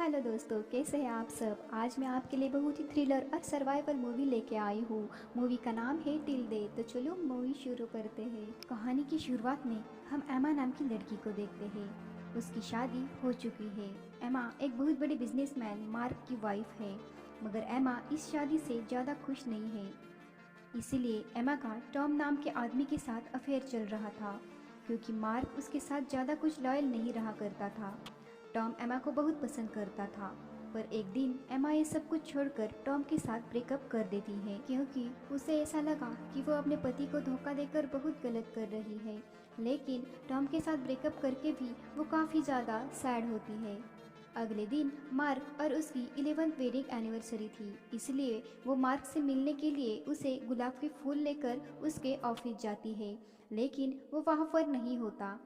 Hello दोस्तों, कैसे हैं आप सब। आज मैं आपके लिए बहुत ही थ्रिलर और सर्वाइवल मूवी लेके आई हूँ। मूवी का नाम है टिल दे। तो चलो मूवी शुरू करते हैं। कहानी की शुरुआत में हम एमा नाम की लड़की को देखते हैं। उसकी शादी हो चुकी है। एमा एक बहुत बड़े बिजनेसमैन मार्क की वाइफ है, मगर एमा इस शादी से ज़्यादा खुश नहीं है। इसीलिए एमा का टॉम नाम के आदमी के साथ अफेयर चल रहा था, क्योंकि मार्क उसके साथ ज़्यादा कुछ लॉयल नहीं रहा करता था। टॉम एमा को बहुत पसंद करता था, पर एक दिन एमा ये सब कुछ छोड़कर टॉम के साथ ब्रेकअप कर देती है, क्योंकि उसे ऐसा लगा कि वो अपने पति को धोखा देकर बहुत गलत कर रही है। लेकिन टॉम के साथ ब्रेकअप करके भी वो काफ़ी ज़्यादा सैड होती है। अगले दिन मार्क और उसकी 11वीं वेडिंग एनिवर्सरी थी, इसलिए वो मार्क से मिलने के लिए उसे गुलाब के फूल लेकर उसके ऑफिस जाती है। लेकिन वो वहाँ पर नहीं होता।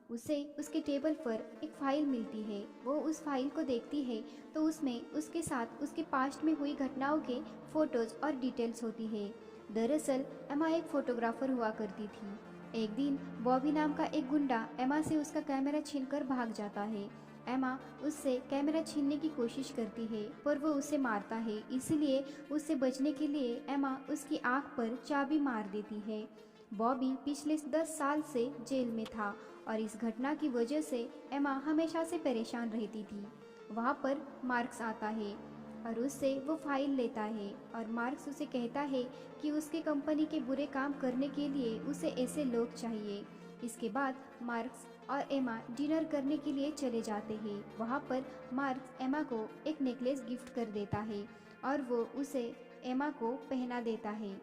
उसे उसके टेबल पर एक फाइल मिलती है। वो उस फाइल को देखती है तो उसमें उसके साथ उसके पास्ट में हुई घटनाओं के फोटोज और डिटेल्स होती है। दरअसल एमा एक फोटोग्राफर हुआ करती थी। एक दिन बॉबी नाम का एक गुंडा एमा से उसका कैमरा छीनकर भाग जाता है। एमा उससे कैमरा छीनने की कोशिश करती है, पर वो उसे मारता है। इसलिए उससे बचने के लिए एमा उसकी आंख पर चाबी मार देती है। बॉबी पिछले 10 साल से जेल में था और इस घटना की वजह से एमा हमेशा से परेशान रहती थी। वहाँ पर मार्क्स आता है और उससे वो फाइल लेता है, और मार्क्स उसे कहता है कि उसके कंपनी के बुरे काम करने के लिए उसे ऐसे लोग चाहिए। इसके बाद मार्क्स और एमा डिनर करने के लिए चले जाते हैं। वहाँ पर मार्क्स एमा को एक नेकलेस गिफ्ट कर देता है और वो उसे एमा को पहना देता है।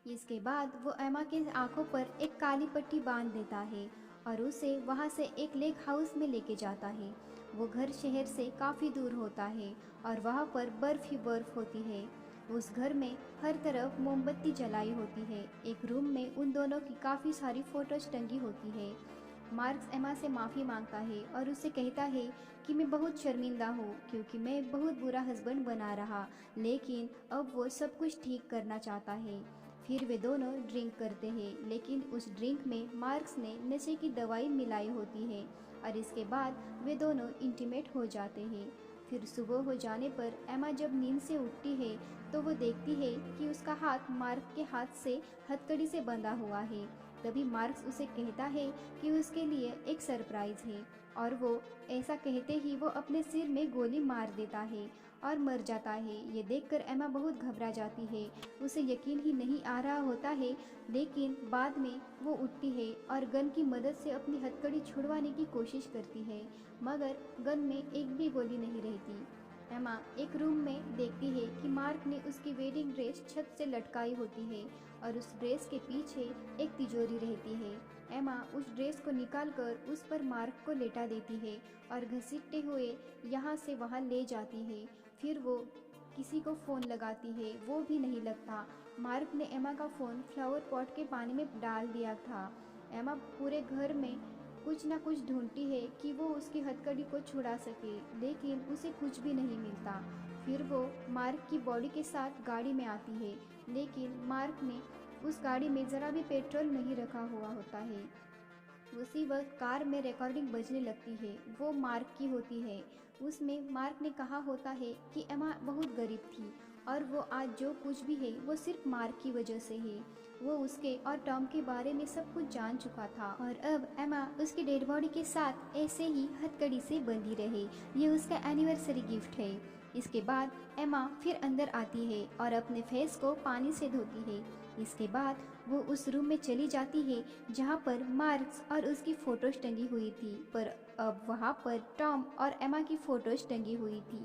इसके बाद वो एमा की आंखों पर एक काली पट्टी बांध देता है और उसे वहाँ से एक लेक हाउस में लेके जाता है। वो घर शहर से काफ़ी दूर होता है और वहाँ पर बर्फ़ ही बर्फ़ होती है। उस घर में हर तरफ मोमबत्ती जलाई होती है। एक रूम में उन दोनों की काफ़ी सारी फ़ोटोज टंगी होती है। मार्क्स एमा से माफ़ी मांगता है और उससे कहता है कि मैं बहुत शर्मिंदा हूँ, क्योंकि मैं बहुत बुरा हस्बैंड बना रहा। लेकिन अब वो सब कुछ ठीक करना चाहता है। फिर वे दोनों ड्रिंक करते हैं, लेकिन उस ड्रिंक में मार्क्स ने नशे की दवाई मिलाई होती है और इसके बाद वे दोनों इंटीमेट हो जाते हैं। फिर सुबह हो जाने पर एमा जब नींद से उठती है तो वो देखती है कि उसका हाथ मार्क के हाथ से हथकड़ी से बंधा हुआ है। तभी मार्क्स उसे कहता है कि उसके लिए एक सरप्राइज है, और वो ऐसा कहते ही वो अपने सिर में गोली मार देता है और मर जाता है। ये देखकर एमा बहुत घबरा जाती है। उसे यकीन ही नहीं आ रहा होता है, लेकिन बाद में वो उठती है और गन की मदद से अपनी हथकड़ी छुड़वाने की कोशिश करती है, मगर गन में एक भी गोली नहीं रहती। एमा एक रूम में देखती है कि मार्क ने उसकी वेडिंग ड्रेस छत से लटकाई होती है और उस ड्रेस के पीछे एक तिजोरी रहती है। एमा उस ड्रेस को निकालकर उस पर मार्क को लेटा देती है और घसीटते हुए यहाँ से वहाँ ले जाती है। फिर वो किसी को फ़ोन लगाती है, वो भी नहीं लगता। मार्क ने एमा का फ़ोन फ्लावर पॉट के पानी में डाल दिया था। एमा पूरे घर में कुछ ना कुछ ढूंढती है कि वो उसकी हथकड़ी को छुड़ा सके, लेकिन उसे कुछ भी नहीं मिलता। फिर वो मार्क की बॉडी के साथ गाड़ी में आती है, लेकिन मार्क ने उस गाड़ी में ज़रा भी पेट्रोल नहीं रखा हुआ होता है। उसी वक्त कार में रिकॉर्डिंग बजने लगती है। वो मार्क की होती है। उसमें मार्क ने कहा होता है कि एमा बहुत गरीब थी और वो आज जो कुछ भी है वो सिर्फ मार्क की वजह से है। वो उसके और टॉम के बारे में सब कुछ जान चुका था और अब एमा उसकी डेड बॉडी के साथ ऐसे ही हथकड़ी से बंधी रहे। ये उसका एनिवर्सरी गिफ्ट है। इसके बाद एमा फिर अंदर आती है और अपने फेस को पानी से धोती है। इसके बाद वो उस रूम में चली जाती है जहाँ पर मार्क्स और उसकी फ़ोटोज टंगी हुई थी, पर अब वहाँ पर टॉम और एमा की फ़ोटोज टंगी हुई थी।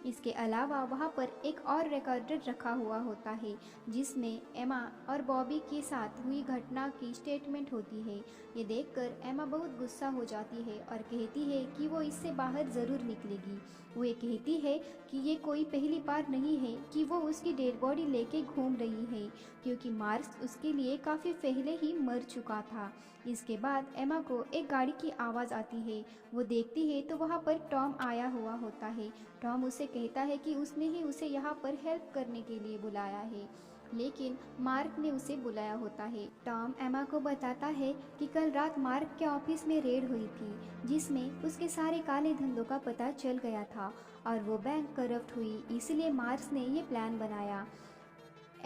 इसके अलावा वहाँ पर एक और रिकॉर्डर रखा हुआ होता है, जिसमें एमा और बॉबी के साथ हुई घटना की स्टेटमेंट होती है। ये देखकर एमा बहुत गुस्सा हो जाती है और कहती है कि वो इससे बाहर ज़रूर निकलेगी। वो ये कहती है कि ये कोई पहली बार नहीं है कि वो उसकी डेड बॉडी लेके घूम रही है, क्योंकि मार्क्स उसके लिए काफ़ी पहले ही मर चुका था। इसके बाद एमा को एक गाड़ी की आवाज़ आती है। वो देखती है तो वहाँ पर टॉम आया हुआ होता है। टॉम उसे कहता है कि उसने ही उसे यहाँ पर हेल्प करने के लिए बुलाया है। लेकिन मार्क ने उसे बुलाया होता है। टॉम एमा को बताता है कि कल रात मार्क के ऑफिस में रेड हुई थी, जिसमें उसके सारे काले धंधों का पता चल गया था और वो बैंक करप्ट हुई, इसलिए मार्क्स ने ये प्लान बनाया।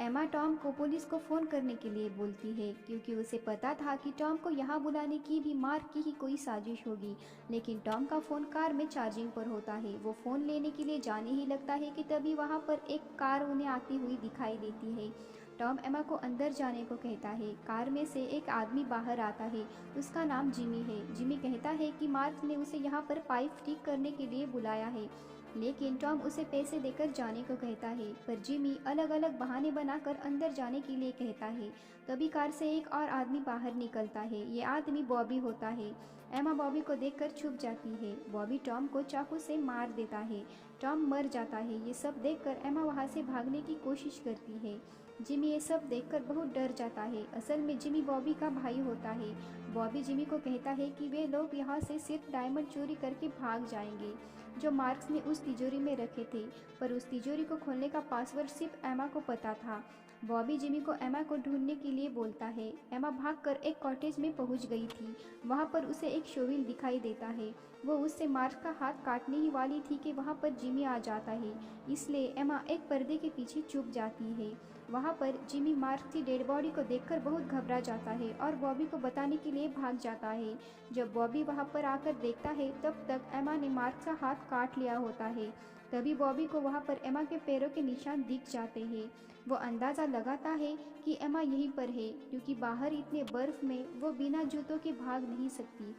एमा टॉम को पुलिस को फ़ोन करने के लिए बोलती है, क्योंकि उसे पता था कि टॉम को यहाँ बुलाने की भी मार्क की ही कोई साजिश होगी। लेकिन टॉम का फ़ोन कार में चार्जिंग पर होता है। वो फ़ोन लेने के लिए जाने ही लगता है कि तभी वहाँ पर एक कार उन्हें आती हुई दिखाई देती है। टॉम एमा को अंदर जाने को कहता है। कार में से एक आदमी बाहर आता है। उसका नाम जिमी है। जिमी कहता है कि मार्क ने उसे यहाँ पर पाइप ठीक करने के लिए बुलाया है, लेकिन टॉम उसे पैसे देकर जाने को कहता है, पर जिमी अलग अलग बहाने बनाकर अंदर जाने के लिए कहता है। तभी कार से एक और आदमी बाहर निकलता है। ये आदमी बॉबी होता है। एमा बॉबी को देखकर छुप जाती है। बॉबी टॉम को चाकू से मार देता है। टॉम मर जाता है। ये सब देखकर एमा वहाँ से भागने की कोशिश करती है। जिमी ये सब देखकर बहुत डर जाता है। असल में जिमी बॉबी का भाई होता है। बॉबी जिमी को कहता है कि वे लोग यहाँ से सिर्फ डायमंड चोरी करके भाग जाएंगे, जो मार्क्स ने उस तिजोरी में रखे थे, पर उस तिजोरी को खोलने का पासवर्ड सिर्फ एमा को पता था। बॉबी जिमी को एमा को ढूंढने के लिए बोलता है। एमा भागकर एक कॉटेज में पहुंच गई थी। वहां पर उसे एक शोविल दिखाई देता है। वो उससे मार्क्स का हाथ काटने ही वाली थी कि वहां पर जिमी आ जाता है, इसलिए एमा एक पर्दे के पीछे छुप जाती है। वहां पर जिमी मार्क्स की डेड बॉडी को देखकर बहुत घबरा जाता है और बॉबी को बताने के लिए भाग जाता है। जब बॉबी वहां पर आकर देखता है, तब तक एमा ने मार्क्स का हाथ काट लिया होता है। तभी बॉबी को वहां पर एमा के पैरों के निशान दिख जाते हैं। वो अंदाज़ा लगाता है कि एमा यहीं पर है, क्योंकि बाहर इतने बर्फ में वो बिना जूतों के भाग नहीं सकती।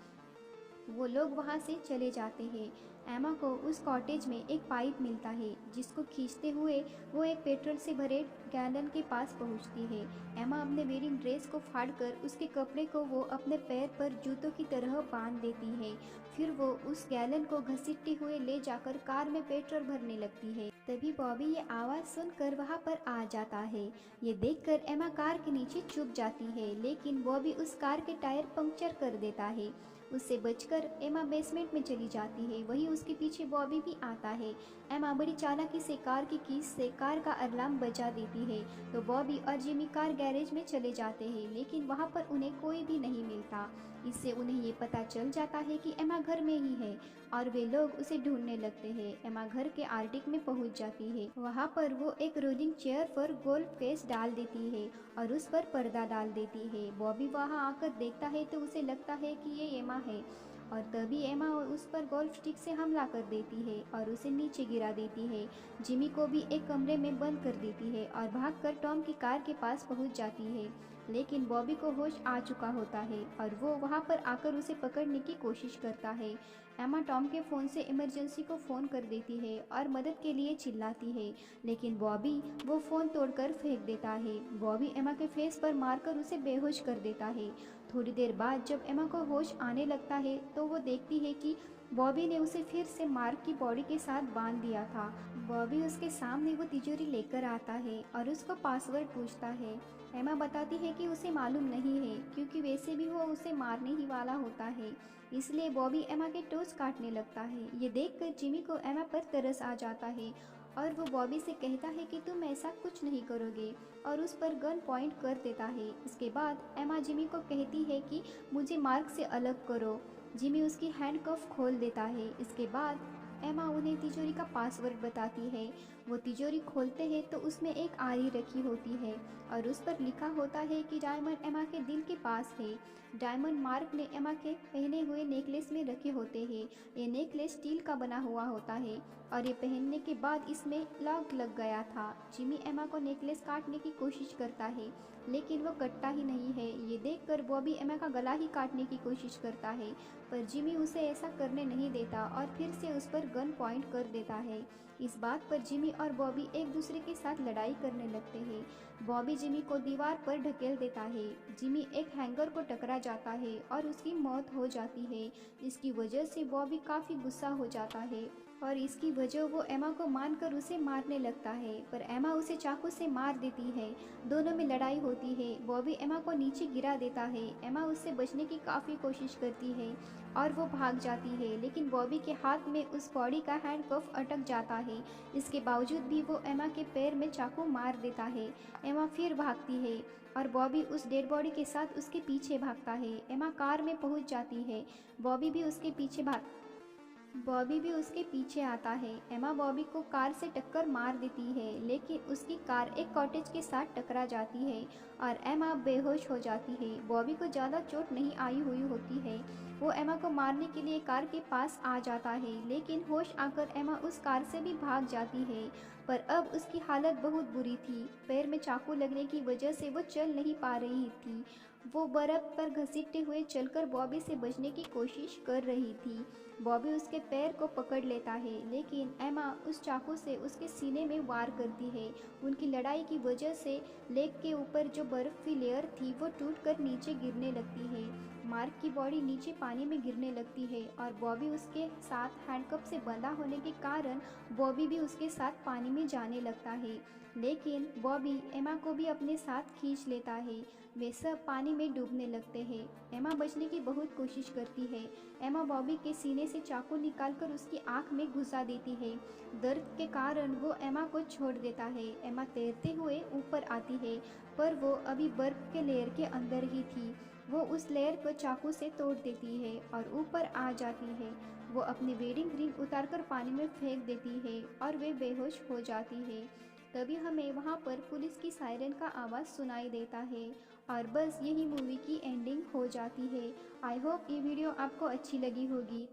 वो लोग वहाँ से चले जाते हैं। एमा को उस कॉटेज में एक पाइप मिलता है, जिसको खींचते हुए वो एक पेट्रोल से भरे गैलन के पास पहुँचती है। एमा अपने वेडिंग ड्रेस को फाड़कर उसके कपड़े को वो अपने पैर पर जूतों की तरह बांध देती है। फिर वो उस गैलन को घसीटते हुए ले जाकर कार में पेट्रोल भरने लगती है। तभी बॉबी ये आवाज़ सुनकर वहाँ पर आ जाता है। ये देखकर एमा कार के नीचे छुप जाती है, लेकिन बॉबी उस कार के टायर पंक्चर कर देता है। उससे बचकर एमा बेसमेंट में चली जाती है। वहीं उसके पीछे बॉबी भी आता है। एमा बड़ी चालाकी से कार की कीज से कार का अलार्म बजा देती है, तो बॉबी और जिमी कार गैरेज में चले जाते हैं, लेकिन वहां पर उन्हें कोई भी नहीं मिलता। इससे उन्हें ये पता चल जाता है कि एमा घर में ही है और वे लोग उसे ढूंढने लगते हैं। एमा घर के आर्टिक में पहुंच जाती है। वहां पर वो एक रोलिंग चेयर पर गोल्फ केस डाल देती है और उस पर पर्दा डाल देती है। बॉबी वहां आकर देखता है तो उसे लगता है कि ये एमा है, और तभी एमा उस पर गोल्फ स्टिक से हमला कर देती है और उसे नीचे गिरा देती है। जिमी को भी एक कमरे में बंद कर देती है और भागकर टॉम की कार के पास पहुंच जाती है, लेकिन बॉबी को होश आ चुका होता है और वो वहां पर आकर उसे पकड़ने की कोशिश करता है। एमा टॉम के फ़ोन से इमरजेंसी को फ़ोन कर देती है और मदद के लिए चिल्लाती है, लेकिन बॉबी वो फ़ोन तोड़कर फेंक देता है। बॉबी एमा के फेस पर मारकर उसे बेहोश कर देता है। थोड़ी देर बाद जब एमा को होश आने लगता है तो वो देखती है कि बॉबी ने उसे फिर से मार्क की बॉडी के साथ बांध दिया था। बॉबी उसके सामने वो तिजोरी लेकर आता है और उसको पासवर्ड पूछता है। एमा बताती है कि उसे मालूम नहीं है, क्योंकि वैसे भी वो उसे मारने ही वाला होता है। इसलिए बॉबी एमा के टोस काटने लगता है। ये देखकर जिमी को एमा पर तरस आ जाता है और वो बॉबी से कहता है कि तुम ऐसा कुछ नहीं करोगे, और उस पर गन पॉइंट कर देता है। इसके बाद एमा जिमी को कहती है कि मुझे मार्क से अलग करो। जिमी उसकी हैंडकफ खोल देता है। इसके बाद एमा उन्हें तिजोरी का पासवर्ड बताती है। वो तिजोरी खोलते हैं तो उसमें एक आरी रखी होती है और उस पर लिखा होता है कि डायमंड एमा के दिल के पास है। डायमंड मार्क ने एमा के पहने हुए नेकलेस में रखे होते हैं। ये नेकलेस स्टील का बना हुआ होता है और ये पहनने के बाद इसमें लॉक लग गया था। जिमी एमा को नेकलेस काटने की कोशिश करता है, लेकिन वो कटता ही नहीं है। ये देखकर बॉबी एमा का गला ही काटने की कोशिश करता है, पर जिमी उसे ऐसा करने नहीं देता और फिर से उस पर गन पॉइंट कर देता है। इस बात पर जिमी और बॉबी एक दूसरे के साथ लड़ाई करने लगते हैं। बॉबी जिमी को दीवार पर ढकेल देता है। जिमी एक हैंगर को टकरा जाता है और उसकी मौत हो जाती है, जिसकी वजह से बॉबी काफ़ी गुस्सा हो जाता है और इसकी वजह वो एमा को मानकर उसे मारने लगता है, पर एमा उसे चाकू से मार देती है। दोनों में लड़ाई होती है। बॉबी एमा को नीचे गिरा देता है। एमा उससे बचने की काफ़ी कोशिश करती है और वो भाग जाती है, लेकिन बॉबी के हाथ में उस बॉडी का हैंडकफ अटक जाता है। इसके बावजूद भी वो एमा के पैर में चाकू मार देता है। एमा फिर भागती है और बॉबी उस डेड बॉडी के साथ उसके पीछे भागता है। एमा कार में पहुंच जाती है। बॉबी भी उसके पीछे आता है। एमा बॉबी को कार से टक्कर मार देती है, लेकिन उसकी कार एक कॉटेज के साथ टकरा जाती है और एमा बेहोश हो जाती है। बॉबी को ज़्यादा चोट नहीं आई हुई होती है। वो एमा को मारने के लिए कार के पास आ जाता है, लेकिन होश आकर एमा उस कार से भी भाग जाती है। पर अब उसकी हालत बहुत बुरी थी। पैर में चाकू लगने की वजह से वो चल नहीं पा रही थी। वो बर्फ पर घसीटते हुए चलकर बॉबी से बचने की कोशिश कर रही थी। बॉबी उसके पैर को पकड़ लेता है, लेकिन एमा उस चाकू से उसके सीने में वार करती है। उनकी लड़ाई की वजह से लेक के ऊपर जो बर्फ की लेयर थी वो टूटकर नीचे गिरने लगती है। मार्क की बॉडी नीचे पानी में गिरने लगती है और बॉबी उसके साथ हैंडकप से बंधा होने के कारण बॉबी भी उसके साथ पानी में जाने लगता है। लेकिन बॉबी एमा को भी अपने साथ खींच लेता है। वे सब पानी में डूबने लगते हैं। एमा बचने की बहुत कोशिश करती है। एमा बॉबी के सीने से चाकू निकालकर उसकी आंख में घुसा देती है। दर्द के कारण वो एमा को छोड़ देता है। एमा तैरते हुए ऊपर आती है, पर वो अभी बर्फ के लेयर के अंदर ही थी। वो उस लेयर को चाकू से तोड़ देती है और ऊपर आ जाती है। वो अपनी वेडिंग रिंग उतारकर पानी में फेंक देती है और वे बेहोश हो जाती है। तभी हमें वहाँ पर पुलिस की सायरन का आवाज़ सुनाई देता है और बस यही मूवी की एंडिंग हो जाती है। आई होप ये वीडियो आपको अच्छी लगी होगी।